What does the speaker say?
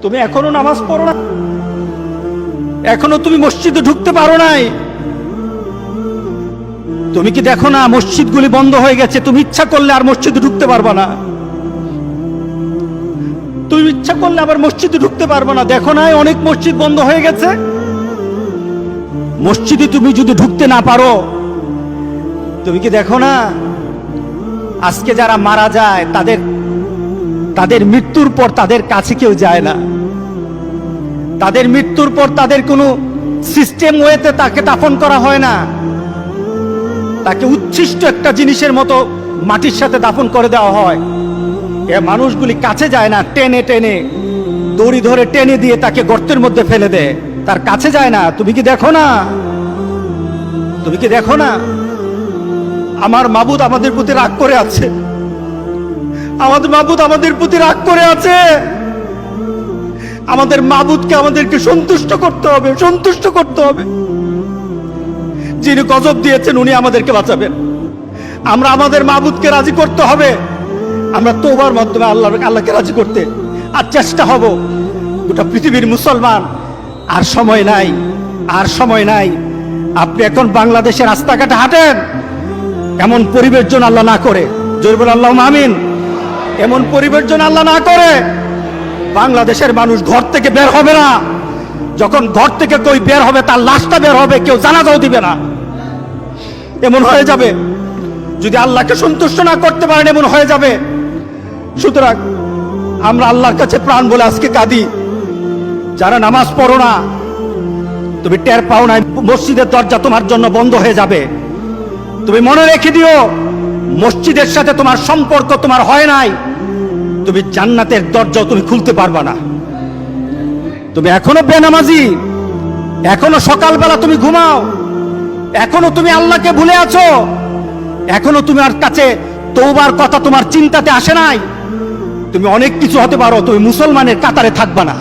তুমি এখনো নামাজ পড়ো না, এখনো তুমি মসজিদে ঢুকতে পারো নাই। তুমি কি দেখো না মসজিদগুলি বন্ধ হয়ে গেছে? তুমি ইচ্ছা করলে আর মসজিদে ঢুকতে পারবা না, তুমি ইচ্ছা করলে আবার মসজিদে ঢুকতে পারবা না। দেখো না অনেক মসজিদ বন্ধ হয়ে গেছে। মসজিদে তুমি যদি ঢুকতে না পারো, তুমি কি দেখো না আজকে যারা মারা যায় তাদের মৃত্যুর পর তাদের কাছে কেউ যায় না। তাদের মৃত্যুর পর তাদের কোনো সিস্টেম ওয়েতে তাকে দাফন করা হয় না, তাকে উচ্ছিষ্ট একটা জিনিসের মতো মাটির সাথে দাফন করে দেওয়া হয়। এ মানুষগুলি কাছে যায় না, টেনে টেনে দড়ি ধরে টেনে দিয়ে তাকে গর্তের মধ্যে ফেলে দেয়, তার কাছে যায় না। তুমি কি দেখো না? তুমি কি দেখো না আমার মাবুদ আমাদের প্রতি রাগ করে আছে? আমাদের মাবুদ আমাদের প্রতি রাগ করে আছে। আমাদের মাবুদকে আমাদেরকে সন্তুষ্ট করতে হবে, সন্তুষ্ট করতে হবে। যিনি গজব দিয়েছেন উনি আমাদেরকে বাঁচাবেন। আমরা আমাদের মাবুদকে রাজি করতে হবে। আমরা তওবার মাধ্যমে আল্লাহকে রাজি করতে আর চেষ্টা হব। গোটা পৃথিবীর মুসলমান, আর সময় নাই, আর সময় নাই। আপনি এখন বাংলাদেশের রাস্তাঘাটে হাঁটেন, এমন পরিবেশ যেন আল্লাহ না করে, জোরে বলে আল্লাহুম্মা আমিন। এমন পরিবেশ যেন আল্লাহ না করে বাংলাদেশের মানুষ ঘর থেকে বের হবে না। যখন ঘর থেকে কেউ বের হবে তার লাশটা বের হবে, কেউ জানাজাও দিবে না। এমন হয়ে যাবে যদি আল্লাহকে সন্তুষ্ট না করতে পারেন, এমন হয়ে যাবে। সুতরাং আমরা আল্লাহর কাছে প্রাণ বলে আজকে কাঁদি। যারা নামাজ পড়ো না, তুমি টের পাও না মসজিদের দরজা তোমার জন্য বন্ধ হয়ে যাবে। তুমি মনে রেখে দিও, মসজিদের সাথে তোমার সম্পর্ক তোমার হয় নাই, তুমি জান্নাতের দরজাও তুমি খুলতে পারবা না। তুমি এখনো বেনামাজি, এখনো সকালবেলা তুমি ঘুমাও, এখনো তুমি আল্লাহকে ভুলে আছো, এখনো তোমার কাছে তওবার কথা তোমার চিন্তাতে আসে নাই। তুমি অনেক কিছু হতে পারো, তুমি মুসলমানের কাতারে থাকবা না।